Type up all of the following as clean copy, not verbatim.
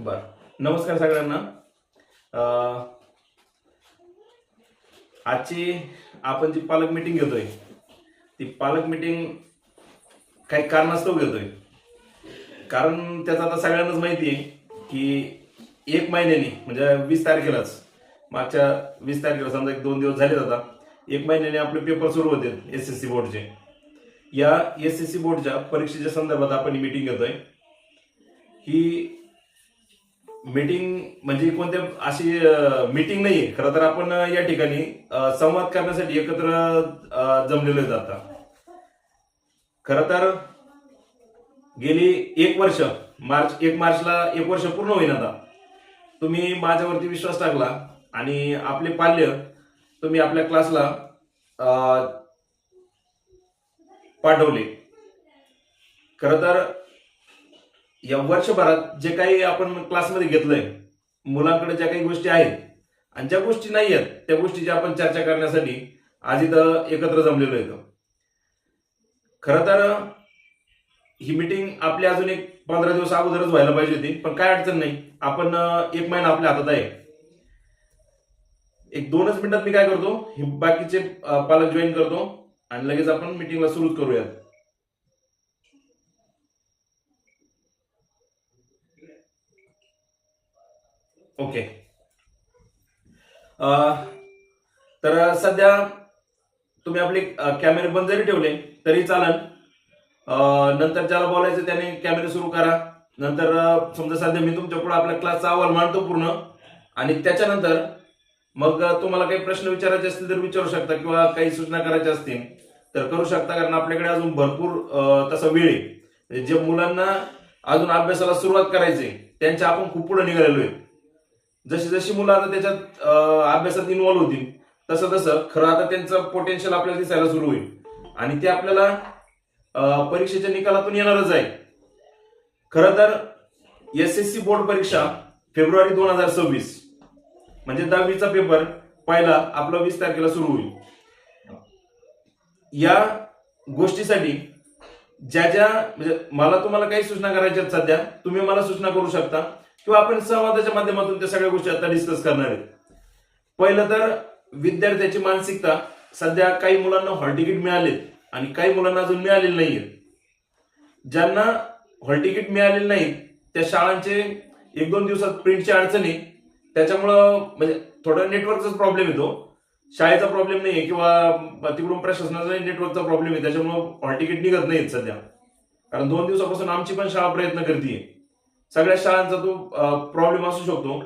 बर. नमस्कार सगळ्यांना. आजची आपण जी पालक मीटिंग घेतोय ती पालक मीटिंग काही कारणास्तव घेतोय. कारण त्याचं आता सगळ्यांनाच माहिती आहे की 1 महिन्यानी म्हणजे 20 तारखेलाच, मागच्या 20 तारखेला समजा 1-2 दिवस झाले, आता 1 महिन्याने आपले पेपर सुरू होते SSC बोर्डचे. या SSC बोर्डच्या परीक्षेच्या संदर्भात आपण ही मीटिंग घेतोय. ही मीटिंग म्हणजे कोणत्या अशी मीटिंग नाहीये. खरं तर आपण या ठिकाणी संवाद करण्यासाठी एकत्र जमलेलो आहेत. आता खरं तर गेली 1 वर्ष, 1 मार्चला 1 वर्ष पूर्ण होईल. आता तुम्ही माझ्यावरती विश्वास टाकला आणि आपले पाल्य तुम्ही आपल्या क्लासला पाठवले. खरं तर या वर्षभरात जे काही आपण क्लासमध्ये घेतलंय, मुलांकडे ज्या काही गोष्टी आहेत आणि ज्या गोष्टी नाही आहेत त्या गोष्टीची आपण चर्चा करण्यासाठी आज इथं एकत्र जमलेलो आहे. खरं तर ही मीटिंग आपली अजून 15 दिवस अगोदरच व्हायला पाहिजे होती, पण काय अडचण नाही. आपण 1 महिना आपल्या हातात आहे. 1-2च मिनिटात मी काय करतो, हे बाकीचे पालक जॉईन करतो आणि लगेच आपण मीटिंगला सुरू करूयात. ओके. तर सध्या तुम्ही आपले कॅमेरे बंद जरी ठेवले तरी चालेल. नंतर ज्याला बोलायचं त्याने कॅमेरे सुरू करा. नंतर समजा सध्या मी तुमच्या पुढे आपल्या क्लासचा अहवाल मांडतो पूर्ण, आणि त्याच्यानंतर मग तुम्हाला काही प्रश्न विचारायचे असतील तर विचारू शकता, किंवा काही सूचना करायच्या असतील तर करू शकता. कारण आपल्याकडे अजून भरपूर तसा वेळ आहे. म्हणजे जे मुलांना अजून अभ्यासाला सुरुवात करायची त्यांच्या आपण खूप पुढे निघालेलो आहे. जशी जशी मुलं आता त्याच्यात अभ्यासात इन्व्हॉल्व्ह होतील तसं तसं खरं आता त्यांचं पोटेन्शियल आपल्याला दिसायला सुरू होईल, आणि ते आपल्याला परीक्षेच्या निकालातून येणारच आहे. खरं तर SSC बोर्ड परीक्षा फेब्रुवारी 2026 म्हणजे 10वीचा पेपर पहिला आपला 20 तारखेला सुरू होईल. या गोष्टीसाठी ज्या म्हणजे मला तुम्हाला काही सूचना करायच्या आहेत सध्या, तुम्ही मला सूचना करू शकता, किंवा आपण संवादाच्या माध्यमातून त्या सगळ्या गोष्टी आता डिस्कस करणार आहेत. पहिलं तर विद्यार्थ्याची मानसिकता. सध्या काही मुलांना हॉल तिकीट मिळाले आणि काही मुलांना अजून मिळालेले नाहीये. ज्यांना हॉल तिकीट मिळालेले नाही त्या शाळांचे 1-2 दिवसात प्रिंटची अडचणी, त्याच्यामुळं म्हणजे थोडा नेटवर्कचा प्रॉब्लेम येतो. शाळेचा प्रॉब्लेम नाहीये किंवा तिकडून प्रशासनाचा नेटवर्कचा प्रॉब्लेम आहे, त्याच्यामुळं हॉल तिकीट निघत नाहीत सध्या. कारण 2 दिवसापासून आमची पण शाळा प्रयत्न करते. सगळ्या शाळांचा तो प्रॉब्लेम असू शकतो.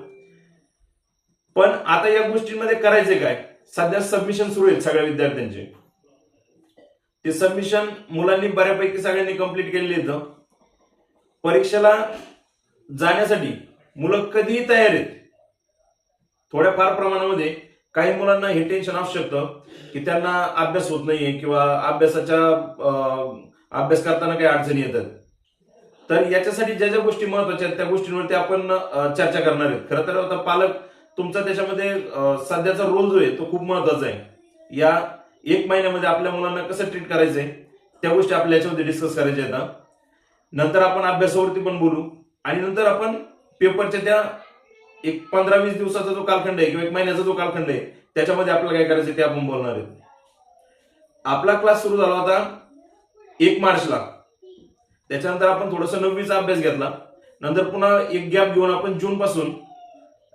पण आता या गोष्टींमध्ये करायचे काय, सध्या सबमिशन सुरू आहेत सगळ्या विद्यार्थ्यांचे. ते सबमिशन मुलांनी बऱ्यापैकी सगळ्यांनी कंप्लीट केलेले आहेत. परीक्षेला जाण्यासाठी मुलं कधीही तयार आहेत. थोड्याफार प्रमाणामध्ये काही मुलांना हे टेन्शन असू शकतं की त्यांना अभ्यास होत नाहीये किंवा अभ्यास करताना काही अडचणी येतात. तर याच्यासाठी ज्या ज्या गोष्टी महत्वाच्या आहेत त्या गोष्टींवरती आपण चर्चा करणार आहेत. खरं तर आता पालक तुमचा त्याच्यामध्ये सध्याचा रोल जो आहे तो खूप महत्वाचा आहे. या 1 महिन्यामध्ये आपल्या मुलांना कसं ट्रीट करायचंय त्या गोष्टी आपल्या याच्यामध्ये डिस्कस करायच्या आहेत. नंतर आपण अभ्यासावरती पण बोलू, आणि नंतर आपण पेपरच्या त्या 15-20 दिवसाचा जो कालखंड आहे किंवा 1 महिन्याचा जो कालखंड आहे त्याच्यामध्ये आपल्याला काय करायचं ते आपण बोलणार आहेत. आपला क्लास सुरू झाला होता 1 मार्चला. त्याच्यानंतर आपण थोडंसं 9वीचा अभ्यास घेतला. नंतर पुन्हा एक गॅप घेऊन आपण जून पासून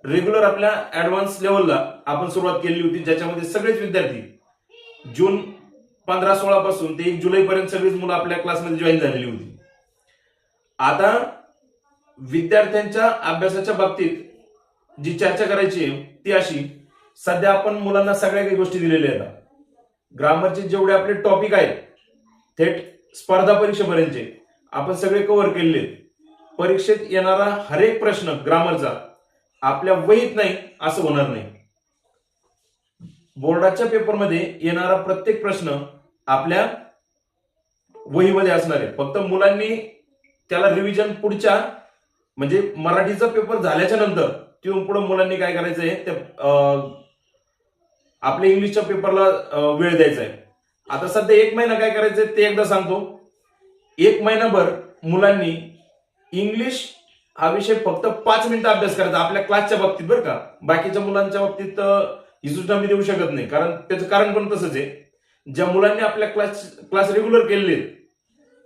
रेग्युलर आपल्या ऍडव्हान्स लेवलला आपण सुरुवात केली होती, ज्याच्यामध्ये सगळेच विद्यार्थी जून 15-16 पासून ते 1 जुलै पर्यंत सगळीच मुलं आपल्या क्लासमध्ये जॉईन झालेली होती. आता विद्यार्थ्यांच्या अभ्यासाच्या बाबतीत जी चर्चा करायची आहे ती अशी, सध्या आपण मुलांना सगळ्या काही गोष्टी दिलेल्या आहेत. ग्रामरचे जेवढे आपले टॉपिक आहेत थेट स्पर्धा परीक्षेपर्यंतचे आपण सगळे कव्हर केलेले आहेत. परीक्षेत येणारा हर एक प्रश्न ग्रामरचा आपल्या वहीत नाही असं होणार नाही. बोर्डाच्या पेपरमध्ये येणारा प्रत्येक प्रश्न आपल्या वहीमध्ये असणार आहे. फक्त मुलांनी त्याला रिव्हिजन पुढच्या म्हणजे मराठीचा पेपर झाल्याच्या नंतर तिथून पुढे मुलांनी काय करायचंय, ते आपल्या इंग्लिशच्या पेपरला वेळ द्यायचा आहे. आता सध्या 1 महिना काय करायचंय ते एकदा सांगतो. 1 महिनाभर मुलांनी इंग्लिश हा विषय फक्त 5 मिनिटं अभ्यास करायचा आपल्या क्लासच्या बाबतीत, बरं का. बाकीच्या मुलांच्या बाबतीत ही सूचना मी देऊ शकत नाही, कारण त्याचं कारण पण तसंच आहे. ज्या मुलांनी आपल्या क्लास रेग्युलर केलेले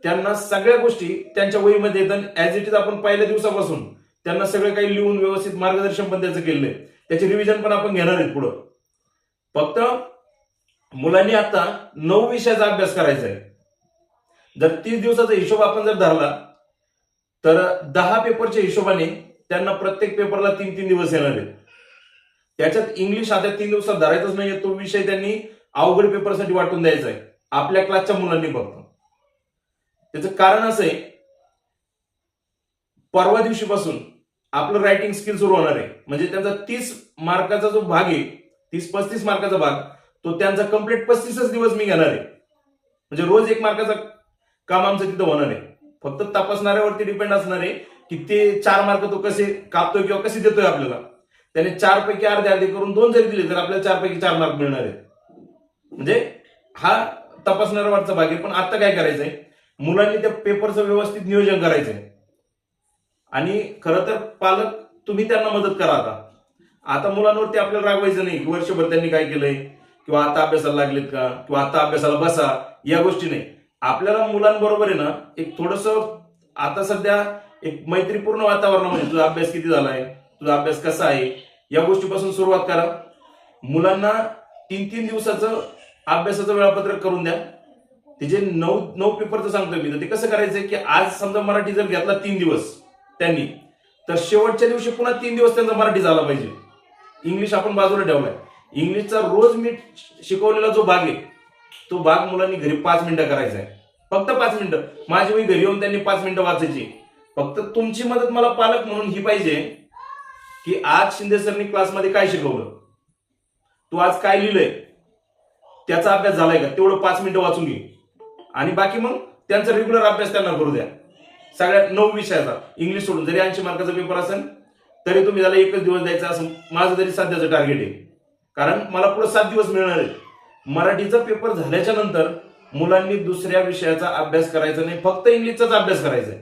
त्यांना सगळ्या गोष्टी त्यांच्या वहीमध्ये येतात ऍज इट इज. आपण पहिल्या दिवसापासून त्यांना सगळं काही लिहून व्यवस्थित मार्गदर्शन पण त्याचं केलंय, त्याचे रिव्हिजन पण आपण घेणार आहेत पुढं. फक्त मुलांनी आता 9 विषयाचा अभ्यास करायचा आहे. जर 30 दिवसाचा हिशोब आपण जर धरला तर 10 पेपरच्या हिशोबाने त्यांना प्रत्येक पेपरला 3-3 दिवस येणार आहेत. त्याच्यात इंग्लिश आता 3 दिवसात धरायचाच नाहीये, तो विषय त्यांनी अवघड पेपरसाठी वाटून द्यायचा आहे आपल्या क्लासच्या मुलांनी फक्त. त्याचं कारण असं आहे, परवा दिवशीपासून आपलं रायटिंग स्किल सुरू होणार आहे. म्हणजे त्यांचा 30 मार्काचा जो भाग आहे, 30-35 मार्काचा भाग, तो त्यांचा कम्प्लीट 35 दिवस मी घेणार आहे. म्हणजे रोज 1 मार्काचा काम आमचं तिथं होणार आहे. फक्त तपासणाऱ्यावरती डिपेंड असणार आहे की ते 4 मार्क तो कसे कापतोय किंवा कसे देतोय आपल्याला. त्याने 4 पैकी अर्धे करून 2 जरी दिले तर आपल्याला 4 पैकी 4 मार्क मिळणार आहेत. म्हणजे हा तपासणाऱ्यावरचा भाग आहे. पण आता काय करायचंय, मुलांनी त्या पेपरचं व्यवस्थित नियोजन करायचंय. आणि खरं तर पालक तुम्ही त्यांना मदत करा. आता मुलांवरती आपल्याला रागवायचं नाही की वर्षभर त्यांनी काय केलंय किंवा आता अभ्यासाला लागलेत का किंवा आता अभ्यासाला बसा, या गोष्टी नाही. आपल्याला मुलांबरोबर आहे ना एक थोडंसं आता सध्या एक मैत्रीपूर्ण वातावरणामध्ये तुझा अभ्यास किती झालाय, तुझा अभ्यास कसा आहे, या गोष्टीपासून सुरुवात करा. मुलांना 3-3 दिवसाचं अभ्यासाचं वेळापत्रक करून द्या. ते जे 9 पेपरचं सांगतोय मी, तर ते कसं करायचंय की आज समजा मराठी जर घेतला 3 दिवस त्यांनी, तर शेवटच्या दिवशी पुन्हा 3 दिवस त्यांचा मराठी झाला पाहिजे. इंग्लिश आपण बाजूला ठेवलाय. इंग्लिशचा रोज मी शिकवलेला जो भाग आहे तो भाग मुलांनी घरी 5 मिनिटं करायचा आहे. फक्त 5 मिनिटं. माझी वही घरी येऊन त्यांनी 5 मिनिटं वाचायची. फक्त तुमची मदत मला पालक म्हणून ही पाहिजे की आज शिंदे सरनी क्लासमध्ये काय शिकवलं, तू आज काय लिहिलंय, त्याचा अभ्यास झालाय का, तेवढं 5 मिनिटं वाचून घे. आणि बाकी मग त्यांचा रेग्युलर अभ्यास त्यांना करू द्या. सगळ्या 9 विषयाचा इंग्लिश सोडून. जरी 80 मार्काचा पेपर असेल तरी तुम्ही त्याला 1च दिवस द्यायचा असं माझं तरी सध्याचं टार्गेट आहे. कारण मला पुढे 7 दिवस मिळणार आहेत. मराठीचा पेपर झाल्याच्या नंतर मुलांनी दुसऱ्या विषयाचा अभ्यास करायचा नाही, फक्त इंग्लिशचाच अभ्यास करायचा आहे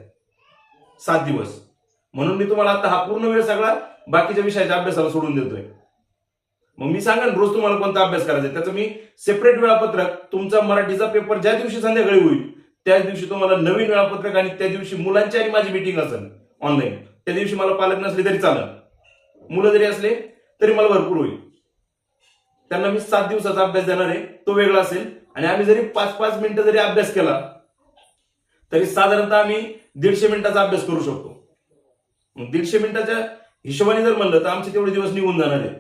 7 दिवस. म्हणून मी तुम्हाला आता हा पूर्ण वेळ सगळा बाकीच्या विषयाच्या अभ्यासाला सोडून देतोय. मग मी सांगेन रोज तुम्हाला कोणता अभ्यास करायचा आहे, त्याचं मी सेपरेट वेळापत्रक. तुमचा मराठीचा पेपर ज्या दिवशी संध्याकाळी होईल त्याच दिवशी तुम्हाला नवीन वेळापत्रक, आणि त्या दिवशी मुलांची आणि माझी मीटिंग असेल ऑनलाईन. त्या दिवशी मला पालक नसले तरी चालेल, मुलं जरी असले तरी मला भरपूर होईल. त्यांना मी 7 दिवसाचा अभ्यास देणार आहे, तो वेगळा असेल. आणि आम्ही जरी 5-5 मिनिटं जरी अभ्यास केला तरी साधारणतः आम्ही 150 मिनिटाचा अभ्यास करू शकतो. 150 मिनिटाच्या हिशोबाने जर म्हणलं तर आमचे तेवढे दिवस निघून जाणार आहेत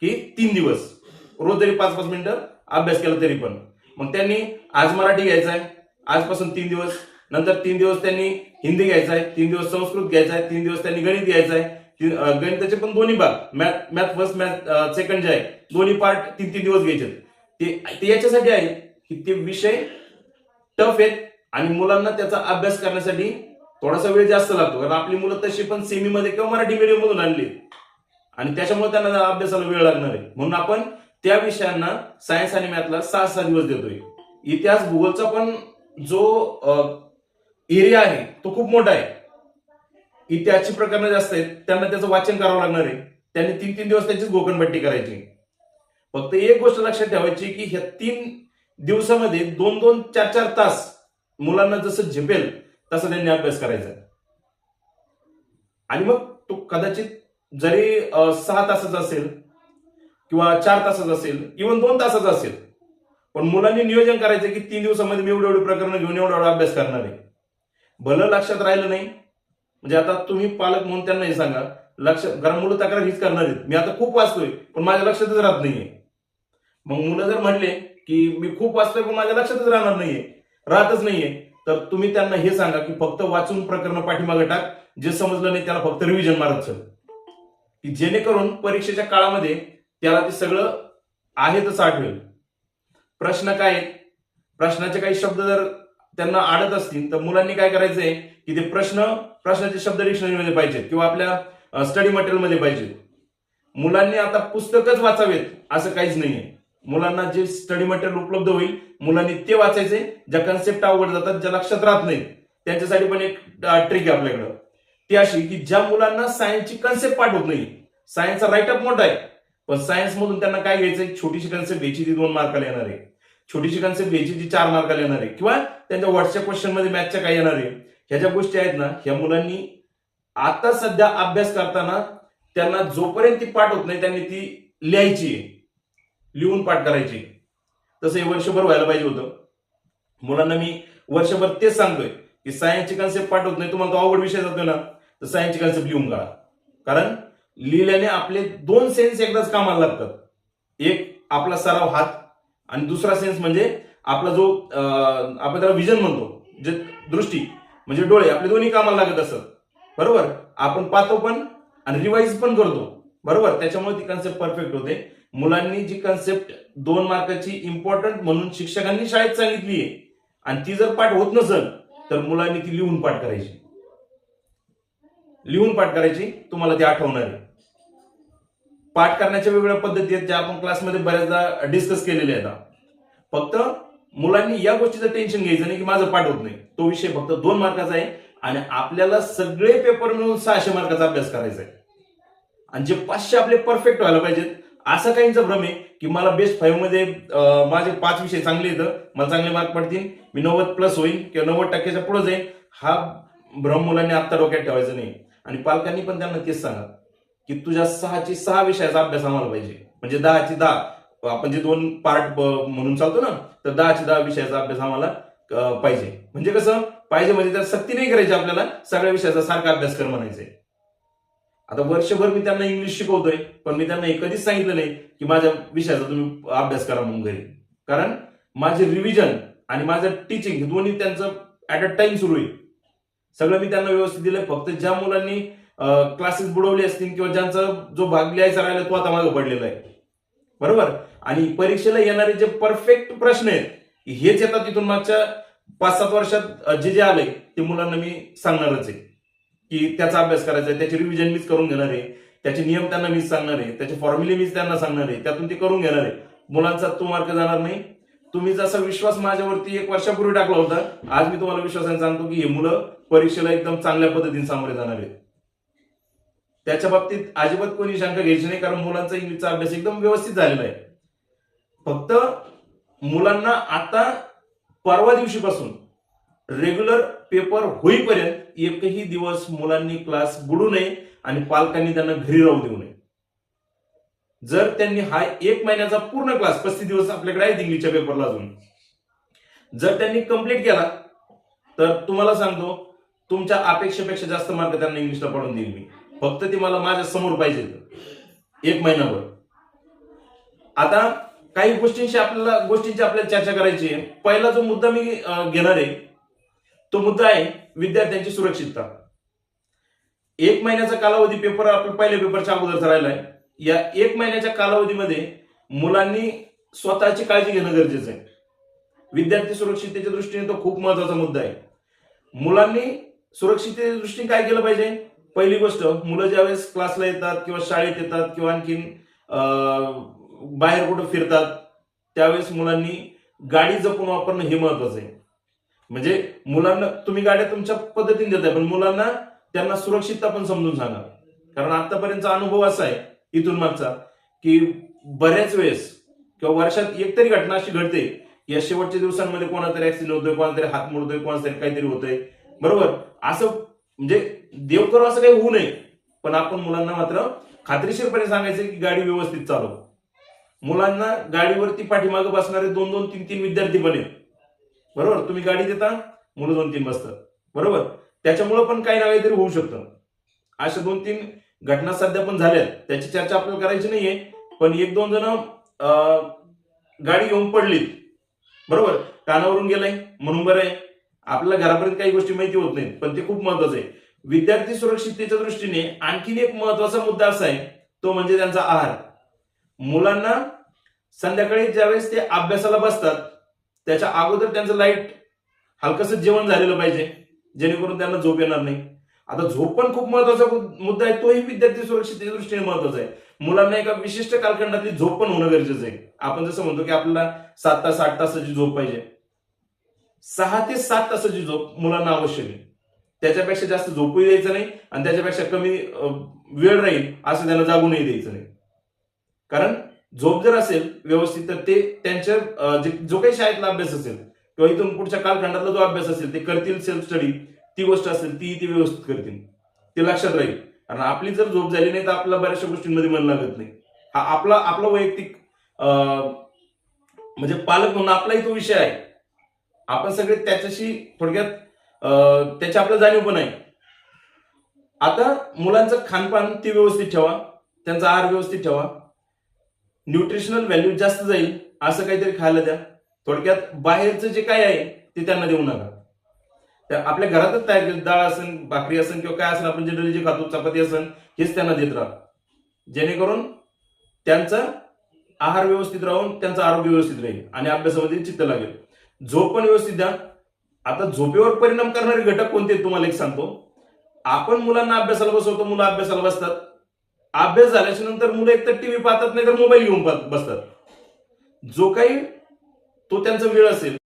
की 3 दिवस रोज जरी 5-5 मिनिटं अभ्यास केला तरी पण. मग त्यांनी आज मराठी घ्यायचा आहे, आजपासून 3 दिवस. नंतर 3 दिवस त्यांनी हिंदी घ्यायचा आहे, 3 दिवस संस्कृत घ्यायचा आहे, 3 दिवस त्यांनी गणित घ्यायचा आहे. गणिताचे पण दोन्ही भाग, मॅथ फर्स्ट मॅथ सेकंड जे आहे, दोन्ही पार्ट 3-3 दिवस घ्यायचे. ते याच्यासाठी आहे की ते विषय टफ आहेत आणि मुलांना त्याचा अभ्यास करण्यासाठी थोडासा वेळ जास्त लागतो. कारण आपली मुलं तशी पण सेमी मध्ये किंवा मराठी मीडियम मधून आणली आणि त्याच्यामुळे त्यांना अभ्यासाला वेळ लागणार आहे. म्हणून आपण त्या विषयांना सायन्स आणि मॅथला 6-6 दिवस देतोय. इतिहास भूगोलचा पण जो एरिया आहे तो खूप मोठा आहे. इतिहासची प्रकरणं जास्त आहेत, त्यांना त्याचं वाचन करावं लागणार आहे. त्यांनी 3-3 दिवस त्याचीच घोकणपट्टी करायची. फक्त एक गोष्ट लक्षात ठेवायची की ह्या 3 दिवसामध्ये 2-2, 4-4 तास मुलांना जसं झेपेल तसं त्यांनी अभ्यास करायचा. आणि मग तो कदाचित जरी 6 तासाचा असेल किंवा 4 तासाचा असेल, इव्हन 2 तासाचा असेल, पण मुलांनी नियोजन करायचं की 3 दिवसामध्ये मी एवढी प्रकरणं घेऊन एवढा अभ्यास करणार आहे. भलं लक्षात राहिलं नाही म्हणजे आता तुम्ही पालक म्हणून त्यांना हे सांगा लक्षात, कारण मुलं तक्रार हीच करणार आहेत, मी आता खूप वाचतोय पण माझ्या लक्षातच राहत नाहीये. मग मुलं जर म्हणले की मी खूप वाचतोय पण माझ्या लक्षातच राहतच नाहीये, तर तुम्ही त्यांना हे सांगा की फक्त वाचून प्रकरण पाठीमागे टाक, जे समजलं नाही त्याला फक्त रिव्हिजन मारत चल, की जेणेकरून परीक्षेच्या काळामध्ये त्याला ते सगळं आहे तसं आठवेल. प्रश्न काय, प्रश्नाचे काही शब्द जर त्यांना आडत असतील तर मुलांनी काय करायचंय की ते प्रश्नाचे शब्द डिक्शनरीमध्ये पाहिजेत किंवा आपल्या स्टडी मटेरियलमध्ये पाहिजेत. मुलांनी आता पुस्तकच वाचावेत असं काहीच नाहीये. मुलांना जे स्टडी मटेरियल उपलब्ध होईल मुलांनी ते वाचायचे. ज्या कन्सेप्ट अवघड जातात, ज्या लक्षात राहत नाहीत, त्यांच्यासाठी पण एक ट्रिक आहे आपल्याकडं. ती अशी की ज्या मुलांना सायन्सची कन्सेप्ट पाठ होत नाही, सायन्सचा राईटअप मोठा आहे, पण सायन्स मधून त्यांना काय घ्यायचंय, छोटीशी कन्सेप्ट घ्यायची ती 2 मार्काला येणार आहे, छोटीशी कन्सेप्ट घ्यायची जी 4 मार्काला येणार आहे, किंवा त्यांच्या व्हॉट्सअप क्वेश्चन मध्ये मॅथच्या काय येणार आहे, ह्या ज्या गोष्टी आहेत ना, ह्या मुलांनी आता सध्या अभ्यास करताना त्यांना जोपर्यंत ती पाठ होत नाही त्यांनी ती लिहायची, लिहून पाठ करायची. तसं हे वर्षभर व्हायला पाहिजे होतं. मुलांना मी वर्षभर तेच सांगतोय की सायन्सची कन्सेप्ट पाठ होत नाही, तुम्हाला तो अवघड विषय जातोय ना, तर सायन्सची कन्सेप्ट लिहून काढा. कारण लिहिल्याने आपले 2 सेन्स एकदाच कामाला लागतात. एक आपला सराव हात, आणि दुसरा सेन्स म्हणजे आपला जो आपण त्याला विजन म्हणतो, जे दृष्टी म्हणजे डोळे, आपले दोन्ही कामाला लागत असतात. बरोबर, आपण पाहतो पण आणि रिवाइज पण करतो. बरोबर, त्याच्यामुळे ती कन्सेप्ट परफेक्ट होते. मुलांनी जी कन्सेप्ट 2 मार्काची इम्पॉर्टंट म्हणून शिक्षकांनी शाळेत सांगितली आहे आणि ती जर पाठ होत नसेल तर मुलांनी ती लिहून पाठ करायची, लिहून पाठ करायची, तुम्हाला ती आठवणार आहे. पाठ करण्याच्या वेगवेगळ्या पद्धती आहेत ज्या आपण क्लासमध्ये बऱ्याचदा डिस्कस केलेल्या आहेत. फक्त मुलांनी या गोष्टीचं टेन्शन घ्यायचं नाही की माझं पाठ होत नाही. तो विषय फक्त 2 मार्काचा आहे आणि आपल्याला सगळे पेपर मिळून 600 मार्काचा अभ्यास करायचा आहे. आणि जे 500 आपले परफेक्ट व्हायला पाहिजेत, असा काहींचा भ्रम आहे की मला बेस्ट 5 मध्ये माझे 5 विषय चांगले येतं, मला चांगले मार्क पडतील, मी 90+ होईल किंवा 90% पुढे जाईल. हा भ्रम मुलांनी आता डोक्यात ठेवायचा नाही. आणि पालकांनी पण त्यांना तेच सांगा की तुझ्या 6 विषयाचा अभ्यास आम्हाला पाहिजे, म्हणजे 10ची 10, आपण जे 2 पार्ट म्हणून चालतो ना, तर 10ची 10 विषयाचा अभ्यास आम्हाला पाहिजे. म्हणजे कसं पाहिजे, म्हणजे त्यात सक्ती नाही करायची, आपल्याला सगळ्या विषयाचा सारखा अभ्यास कर म्हणायचंय. आता वर्षभर मी त्यांना इंग्लिश शिकवतोय, पण मी त्यांना हे कधीच सांगितलं नाही की माझ्या विषयाचा तुम्ही अभ्यास करा म्हणून घरी. कारण माझे रिव्हिजन आणि माझं टीचिंग हे दोन्ही त्यांचं ऍट अ टाइम सुरू आहे. सगळं मी त्यांना व्यवस्थित दिलंय. फक्त ज्या मुलांनी क्लासेस बुडवले असतील किंवा ज्यांचा जो भाग लिहायचा राहिला तो आता मागे पडलेला आहे. बरोबर, आणि परीक्षेला येणारे जे परफेक्ट प्रश्न आहेत हेच येतात तिथून मागच्या 5-7 वर्षात जे जे आलंय ते मुलांना मी सांगणारच आहे की त्याचा अभ्यास करायचा आहे, त्याची रिव्हिजन मीच करून घेणार आहे, त्याचे नियम त्यांना मीच सांगणार आहे, त्याचे फॉर्म्युले मीच त्यांना सांगणार आहे, त्यातून ते करून घेणार आहे. मुलांचा तो मार्क जाणार नाही. तुम्ही जसा विश्वास माझ्यावरती 1 वर्षापूर्वी टाकला होता, आज मी तुम्हाला विश्वासाने सांगतो की हे मुलं परीक्षेला एकदम चांगल्या पद्धतीने सामोरे जाणार आहेत. त्याच्या बाबतीत अजिबात कोणी शंका घ्यायची नाही, कारण मुलांचा इंग्लिशचा अभ्यास एकदम व्यवस्थित झालेला आहे. फक्त मुलांना आता परवा दिवशीपासून रेग्युलर पेपर होईपर्यंत एकही दिवस मुलांनी क्लास बुडू नये आणि पालकांनी त्यांना घरी राहू देऊ नये. जर त्यांनी हा 1 महिन्याचा पूर्ण क्लास 35 दिवस आपल्याकडे आहेत इंग्लिशच्या पेपरला अजून, जर त्यांनी कंप्लीट केला तर तुम्हाला सांगतो तुमच्या अपेक्षेपेक्षा जास्त मार्क त्यांना इंग्लिशला पडून देईल मी. फक्त ती मला माझ्या समोर पाहिजे 1 महिनाभर. आता काही गोष्टींची आपल्याला चर्चा करायची आहे. पहिला जो मुद्दा मी घेणार आहे तो मुद्दा आहे विद्यार्थ्यांची सुरक्षितता. 1 महिन्याचा कालावधी पेपर आपल्या पहिल्या पेपरच्या अगोदरचा राहिला आहे. या 1 महिन्याच्या कालावधीमध्ये मुलांनी स्वतःची काळजी घेणं गरजेचं आहे. विद्यार्थी सुरक्षिततेच्या दृष्टीने तो खूप महत्वाचा मुद्दा आहे. मुलांनी सुरक्षिततेच्या दृष्टीने काय केलं पाहिजे? पहिली गोष्ट, मुलं ज्यावेळेस क्लासला येतात किंवा शाळेत येतात किंवा आणखीन बाहेर कुठं फिरतात त्यावेळेस मुलांनी गाडी जपून वापरणं हे महत्वाचं आहे. म्हणजे मुलांना तुम्ही गाड्या तुमच्या पद्धतीने देताय, पण मुलांना त्यांना सुरक्षितता पण समजून सांगा. कारण आतापर्यंतचा अनुभव असा आहे इथून मागचा की बऱ्याच वेळेस किंवा वर्षात एक तरी घटना अशी घडते या शेवटच्या दिवसांमध्ये कोणातरी ऍक्सिडेंट होतोय, कोणातरी हात मोडतोय, कोणातरी काहीतरी होतंय. बरोबर, असं म्हणजे देव करो असं काही होऊ नये, पण आपण मुलांना मात्र खात्रीशीरपणे सांगायचं की गाडी व्यवस्थित चालव. मुलांना गाडीवरती पाठीमागे बसणारे 2-2, 3-3 विद्यार्थी पण आहेत. बरोबर, तुम्ही गाडी देता, मुलं 2-3 बसतात. बरोबर, त्याच्यामुळे पण काही ना काहीतरी होऊ शकतं. अशा 2-3 घटना सध्या पण झाल्यात, त्याची चर्चा आपल्याला करायची नाहीये. पण 1-2 जण गाडी घेऊन पडलीत. बरोबर, कानावरून गेलाय म्हणून बरं आहे. आपल्याला घरापर्यंत काही गोष्टी माहिती होत नाहीत, पण ते खूप महत्वाचं आहे. विद्यार्थी सुरक्षिततेच्या दृष्टीने आणखीन एक महत्वाचा मुद्दा असा आहे, तो म्हणजे त्यांचा आहार. मुलांना संध्याकाळी ज्यावेळेस ते अभ्यासाला बसतात त्याच्या अगोदर त्यांचं लाईट हलकसं जेवण झालेलं पाहिजे, जेणेकरून त्यांना झोप येणार नाही. आता झोप पण खूप महत्वाचा मुद्दा आहे, तोही विद्यार्थी सुरक्षिततेच्या दृष्टीने महत्वाचा आहे. मुलांना एका विशिष्ट कालखंडातली झोप पण होणं गरजेचं आहे. आपण जसं म्हणतो की आपल्याला 7 तास 8 तासाची झोप पाहिजे, 6 ते 7 तासाची झोप मुलांना आवश्यक आहे. त्याच्यापेक्षा जास्त झोपू द्यायचं नाही आणि त्याच्यापेक्षा कमी वेळ राहील असं त्यांना जागूनही द्यायचं नाही. कारण झोप जर असेल व्यवस्थित तर ते त्यांच्या जो काही शाळेतला अभ्यास असेल किंवा इथून पुढच्या कालखंडातला जो अभ्यास असेल ते करतील. सेल्फ स्टडी ती गोष्ट असेल ती व्यवस्थित करतील, ते लक्षात राहील. कारण आपली जर झोप झाली नाही तर आपल्याला बऱ्याचशा गोष्टींमध्ये मन लागत नाही. हा आपला वैयक्तिक म्हणजे पालक म्हणून आपलाही तो विषय आहे. आपण सगळे त्याच्याशी थोडक्यात त्याची आपल्याला जाणीव पण आहे. आता मुलांचं खानपान ती व्यवस्थित ठेवा, त्यांचा आहार व्यवस्थित ठेवा, न्यूट्रिशनल व्हॅल्यू जास्त जाईल असं काहीतरी खायला द्या. थोडक्यात बाहेरचं जे काय आहे ते त्यांना देऊ नका. त्या आपल्या घरातच तयार केली डाळ असेल, भाकरी असेल किंवा काय असेल आपण जनरली जे खातो, चपाती असेल, हेच त्यांना देत राहा. जेणेकरून त्यांचा आहार व्यवस्थित राहून त्यांचं आरोग्य व्यवस्थित राहील आणि अभ्यासामध्ये चित्त लागेल. झोप पण व्यवस्थित द्या. आता झोपेवर परिणाम करणारे घटक कोणते आहेत तुम्हाला एक सांगतो. आपण मुलांना अभ्यासाला बसवतो, मुलं अभ्यासाला बसतात. अभ्यास झाल्याच्या नंतर मुलं एकतर टीव्ही पाहतात नाही तर मोबाईल घेऊन बसतात. जो काही तो त्यांचा वेळ असेल